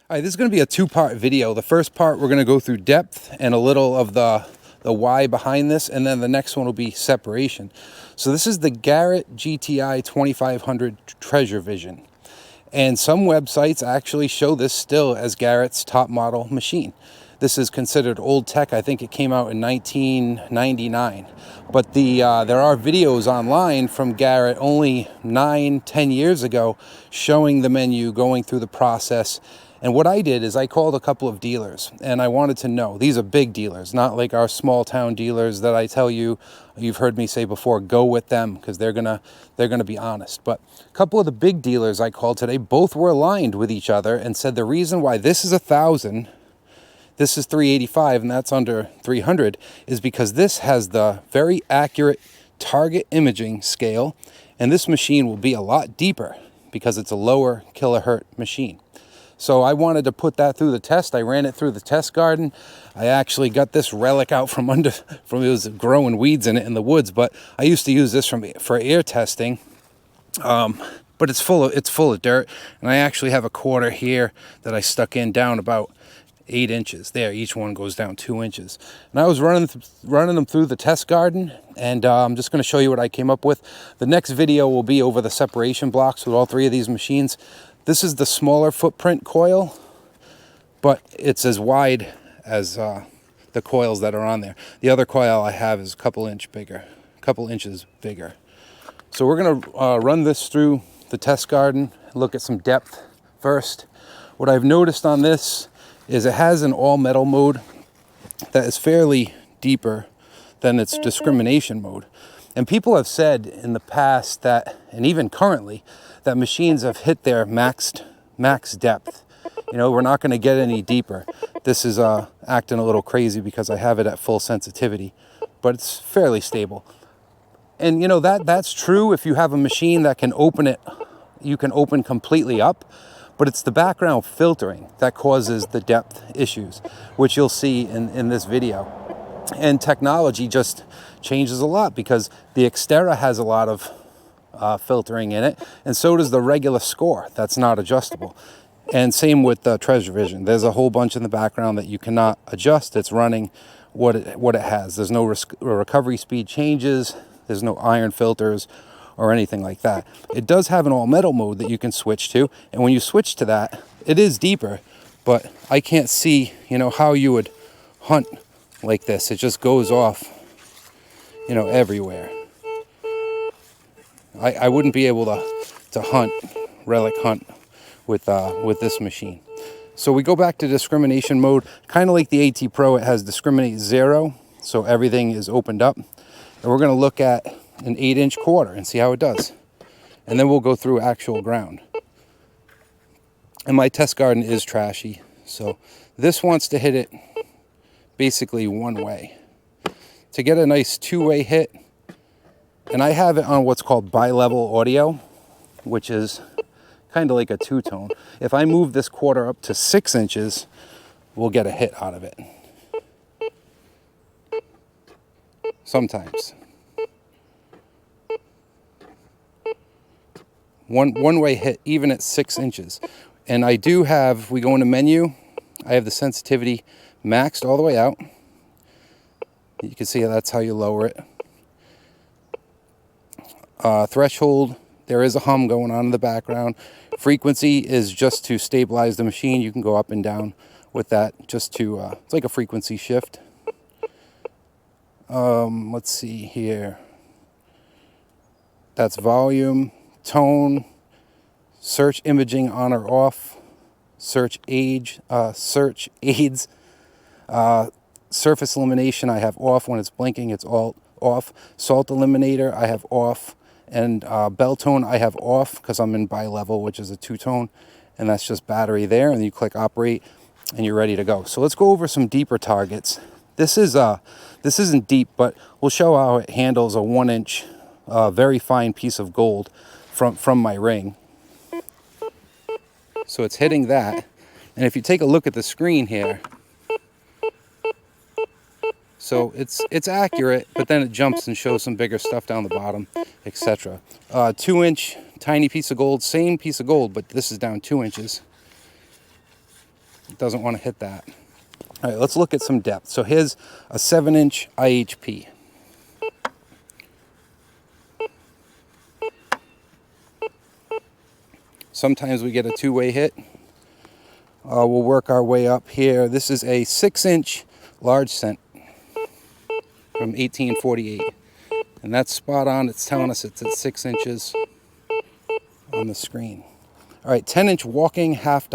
All right, this is going to be a two-part video. The first part, we're going to go through depth and a little of the why behind this, and then the next one will be separation. So this is the Garrett Gti 2500 Treasure Vision. And some websites actually show this still as Garrett's top model machine. This is considered old tech. I think it came out in 1999. But there are videos online from Garrett only 9-10 years ago showing the menu, going through the process. And what I did is I called a couple of dealers, and I wanted to know, these are big dealers, not like our small town dealers that I tell you, you've heard me say before, go with them because they're gonna be honest. But a couple of the big dealers I called today, both were aligned with each other and said the reason why this is 1,000, this is 385, and that's under 300 is because this has the very accurate target imaging scale, and this machine will be a lot deeper because it's a lower kilohertz machine. So I wanted to put that through the test. I ran it through the test garden. I actually got this relic out from it was growing weeds in it in the woods, but I used to use this for air testing. But it's full of dirt, and I actually have a quarter here that I stuck in down about 8 inches. There, each one goes down 2 inches. And I was running them through the test garden, and I'm just going to show you what I came up with. The next video will be over the separation blocks with all three of these machines. This is the smaller footprint coil, but it's as wide as the coils that are on there. The other coil I have is a couple inches bigger. So we're going to run this through the test garden, look at some depth first. What I've noticed on this is it has an all metal mode that is fairly deeper than its discrimination mode. And people have said in the past that, and even currently, that machines have hit their max depth. You know, we're not going to get any deeper. This is acting a little crazy because I have it at full sensitivity, but it's fairly stable. And you know, that's true if you have a machine that can open it, you can open completely up, but it's the background filtering that causes the depth issues, which you'll see in this video. And technology just changes a lot because the Xterra has a lot of filtering in it, and so does the regular score that's not adjustable. And same with the Treasure Vision. There's a whole bunch in the background that you cannot adjust. It's running what it has. There's no recovery speed changes. There's no iron filters or anything like that. It does have an all metal mode that you can switch to, and when you switch to that, it is deeper, but I can't see, you know, how you would hunt like this. It just goes off, you know, everywhere. I wouldn't be able to hunt, relic hunt with this machine. So we go back to discrimination mode, kind of like the AT Pro. It has discriminate 0, so everything is opened up. And we're going to look at an 8-inch quarter and see how it does. And then we'll go through actual ground. And my test garden is trashy, so this wants to hit it basically one way. To get a nice two-way hit, and I have it on what's called bi-level audio, which is kind of like a two-tone. If I move this quarter up to 6 inches, we'll get a hit out of it. Sometimes. One-way hit, even at 6 inches. And I do have, we go into menu, I have the sensitivity maxed all the way out. You can see that's how you lower it. Threshold, there is a hum going on in the background. Frequency is just to stabilize the machine. You can go up and down with that, just to, it's like a frequency shift. Let's see here. That's volume, tone, search imaging on or off, search aids, surface elimination I have off. When it's blinking, it's all off. Salt eliminator I have off, and bell tone I have off because I'm in bi-level, which is a two-tone, and that's just battery there. And you click operate, and you're ready to go. So let's go over some deeper targets. This isn't deep, but we'll show how it handles a 1-inch, very fine piece of gold from my ring. So it's hitting that, and if you take a look at the screen here, so it's accurate, but then it jumps and shows some bigger stuff down the bottom, etc. 2-inch tiny piece of gold, same piece of gold, but this is down 2 inches. It doesn't want to hit that. All right, let's look at some depth. So here's a 7-inch IHP. Sometimes we get a two-way hit. We'll work our way up here. This is a 6-inch large cent from 1848. And that's spot on. It's telling us it's at 6 inches on the screen. All right, 10-inch walking $half.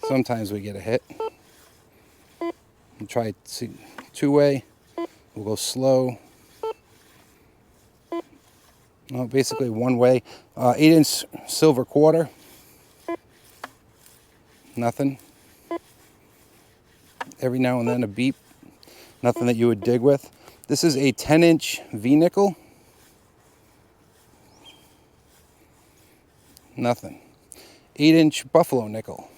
Sometimes we get a hit. We'll try two-way. We'll go slow. Well, basically one way. 8-inch silver quarter. Nothing. Every now and then a beep. Nothing that you would dig with. This is a 10-inch V nickel. Nothing. 8-inch buffalo nickel.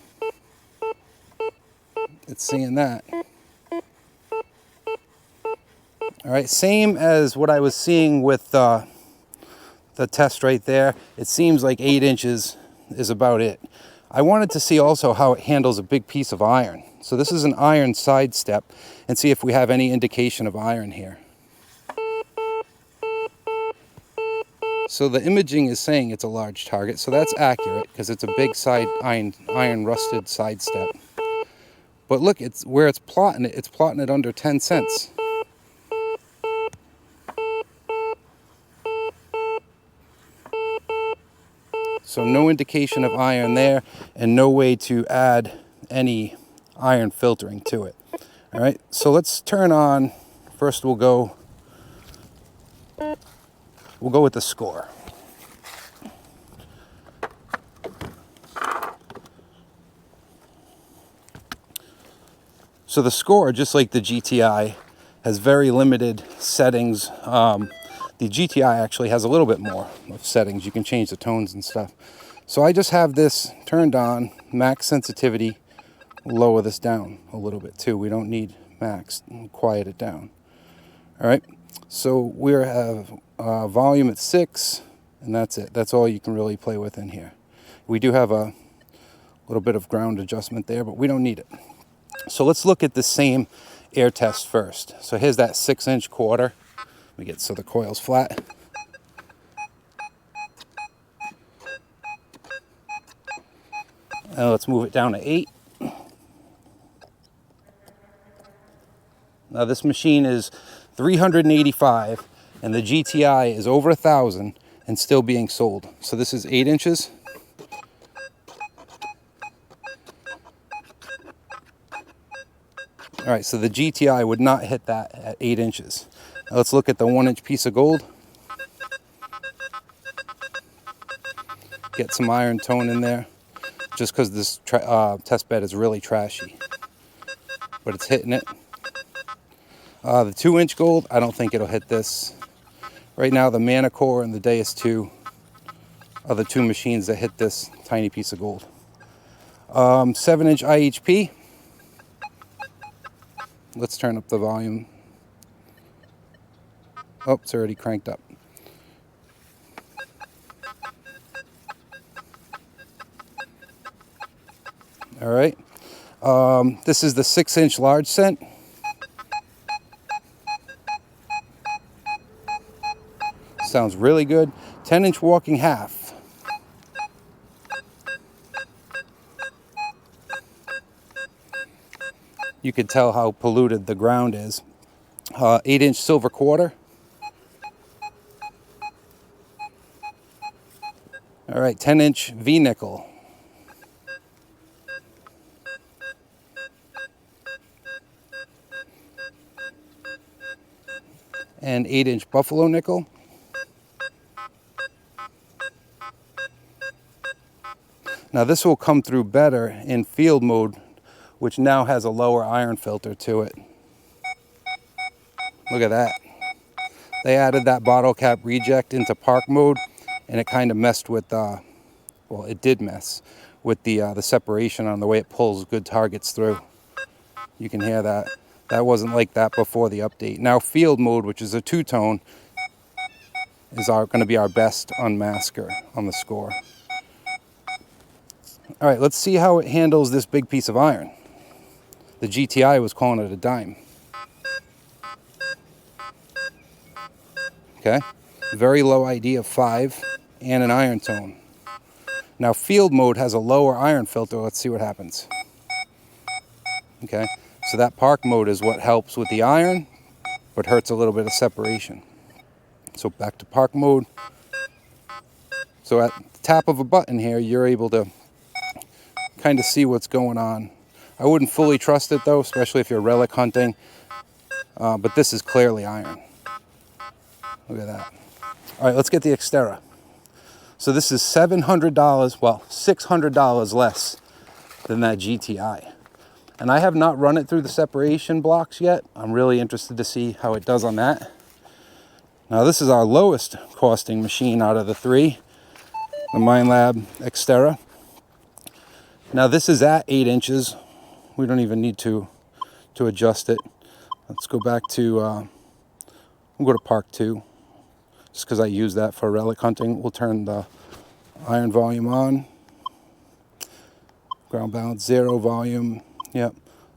It's seeing that. All right, same as what I was seeing with the test right there. It seems like 8 inches is about it. I wanted to see also how it handles a big piece of iron. So this is an iron side step, and see if we have any indication of iron here. So the imaging is saying it's a large target, so that's accurate because it's a big side iron rusted side step. But look, it's where it's plotting it under 10 cents. So no indication of iron there, and no way to add any iron filtering to it. All right, so let's turn on, first we'll go with the score. So the score, just like the GTI, has very limited settings. The GTI actually has a little bit more of settings. You can change the tones and stuff. So I just have this turned on, max sensitivity. Lower this down a little bit too. We don't need max. Quiet it down. All right. So we have volume at 6, and that's it. That's all you can really play with in here. We do have a little bit of ground adjustment there, but we don't need it. So let's look at the same air test first. So here's that 6-inch quarter. We get so the coil's flat. Now let's move it down to 8. Now this machine is 385, and the GTI is over 1,000 and still being sold. So this is 8 inches. All right, so the GTI would not hit that at 8 inches. Now let's look at the 1-inch piece of gold. Get some iron tone in there, just because this test bed is really trashy. But it's hitting it. The 2-inch gold, I don't think it'll hit this. Right now, the Manicore and the Deus 2 are the two machines that hit this tiny piece of gold. 7-inch IHP. Let's turn up the volume. Oh, it's already cranked up. All right. This is the 6-inch large cent. Sounds really good. 10-inch walking half. You could tell how polluted the ground is. 8-inch silver quarter. All right, 10-inch V nickel. And 8-inch buffalo nickel. Now this will come through better in field mode, which now has a lower iron filter to it. Look at that. They added that bottle cap reject into park mode, and it kind of messed with, well, it did mess with the separation on the way it pulls good targets through. You can hear that. That wasn't like that before the update. Now field mode, which is a 2-tone, is going to be our best unmasker on the score. All right, let's see how it handles this big piece of iron. The GTI was calling it a dime. Okay, very low ID of 5 and an iron tone. Now field mode has a lower iron filter. Let's see what happens. Okay, so that park mode is what helps with the iron, but hurts a little bit of separation. So back to park mode. So at the tap of a button here, you're able to kind of see what's going on. I wouldn't fully trust it though, especially if you're relic hunting, but this is clearly iron. Look at that. All right, let's get the Xterra. So this is $700, well, $600 less than that GTI. And I have not run it through the separation blocks yet. I'm really interested to see how it does on that. Now this is our lowest costing machine out of the three, the Minelab Xterra. Now this is at 8 inches. We don't even need to adjust it. Let's go back to, we'll go to Park 2, just because I use that for relic hunting. We'll turn the iron volume on. Ground balance 0 volume. Yep,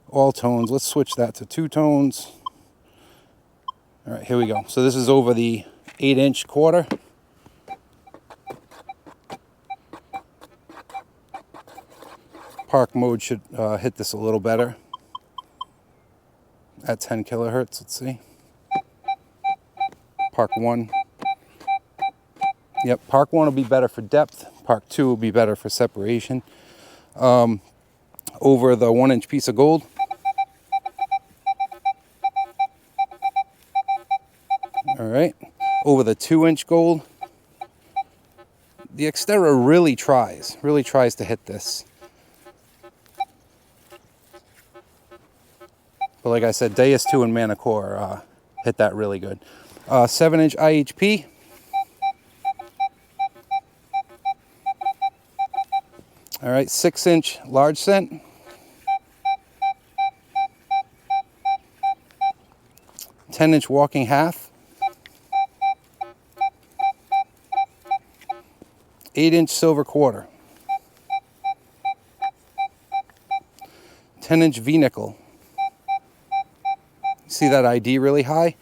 all tones. Let's switch that to 2 tones. All right, here we go. So this is over the 8-inch quarter. Park mode should hit this a little better at 10 kilohertz. Let's see. Park 1. Yep, Park 1 will be better for depth. Park 2 will be better for separation. Over the 1-inch piece of gold. All right, over the 2-inch gold. The Xterra really tries to hit this. But like I said, Deus 2 and Manticore hit that really good. 7-inch IHP. All right, 6-inch large cent. 10-inch walking half. 8-inch silver quarter. 10-inch V-nickel. See that ID really high?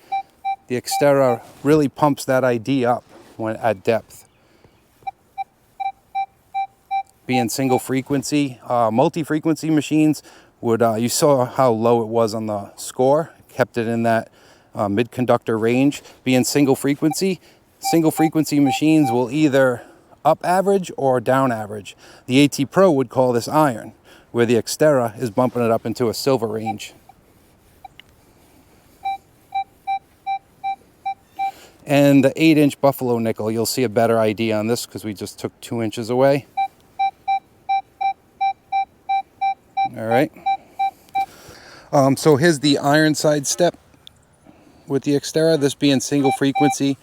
The Xterra really pumps that ID up when at depth. Being single frequency, multi-frequency machines would, you saw how low it was on the score, kept it in that mid-conductor range. Being single frequency machines will either up average or down average. The AT Pro would call this iron, where the Xterra is bumping it up into a silver range. And the 8-inch buffalo nickel, you'll see a better ID on this because we just took 2 inches away. All right. So here's the iron side step with the Xterra. This being single frequency,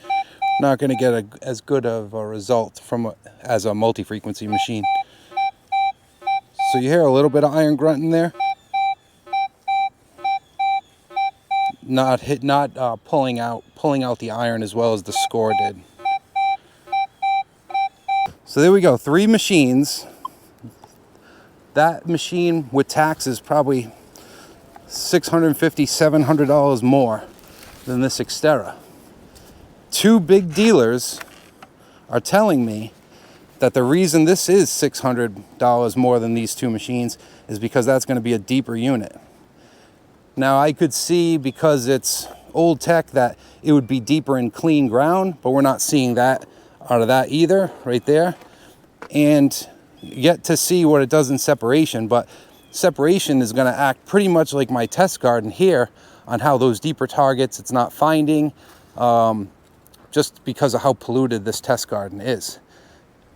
not going to get as good of a result as a multi-frequency machine. So you hear a little bit of iron grunt in there. Not pulling out the iron as well as the score did. So there we go, 3 machines. That machine with taxes probably $650, $700 more than this Xterra. 2 big dealers are telling me that the reason this is $600 more than these 2 machines is because that's going to be a deeper unit. Now I could see, because it's old tech, that it would be deeper in clean ground, but we're not seeing that out of that either, right there. And yet to see what it does in separation, but separation is going to act pretty much like my test garden here on how those deeper targets it's not finding, just because of how polluted this test garden is.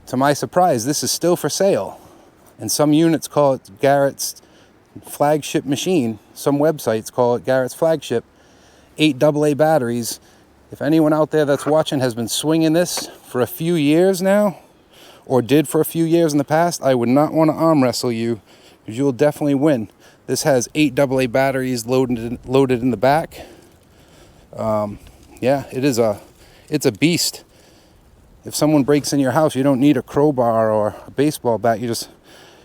To my surprise, this is still for sale, and some units call it Garrett's flagship machine. Some websites call it Garrett's flagship. 8 AA batteries. If anyone out there that's watching has been swinging this for a few years now, or did for a few years in the past, I would not want to arm wrestle you, because you will definitely win. This has 8 AA batteries loaded in the back. Yeah, it's a beast. if someone breaks in your house, you don't need a crowbar or a baseball bat. You just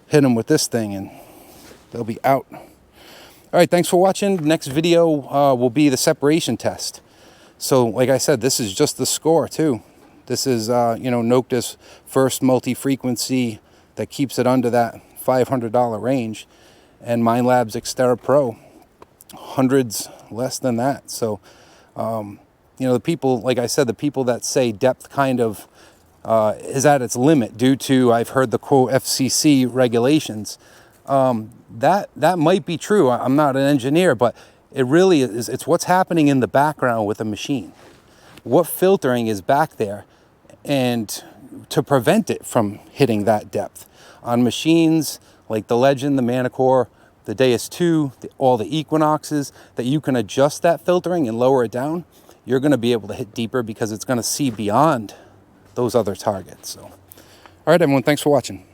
hit them with this thing and they'll be out. All right, thanks for watching. Next video will be the separation test. So like I said, this is just the score too. This is, you know, Nokta's first multi-frequency that keeps it under that $500 range. And Minelab Xterra Pro, hundreds less than that. So, you know, the people, like I said, the people that say depth kind of is at its limit due to, I've heard the quote, FCC regulations. That might be true. I'm not an engineer, but it really is. It's what's happening in the background with the machine. What filtering is back there, and to prevent it from hitting that depth. On machines like the Legend, the Manicore, the Deus 2, all the Equinoxes, that you can adjust that filtering and lower it down, you're going to be able to hit deeper because it's going to see beyond those other targets. So, all right, everyone, thanks for watching.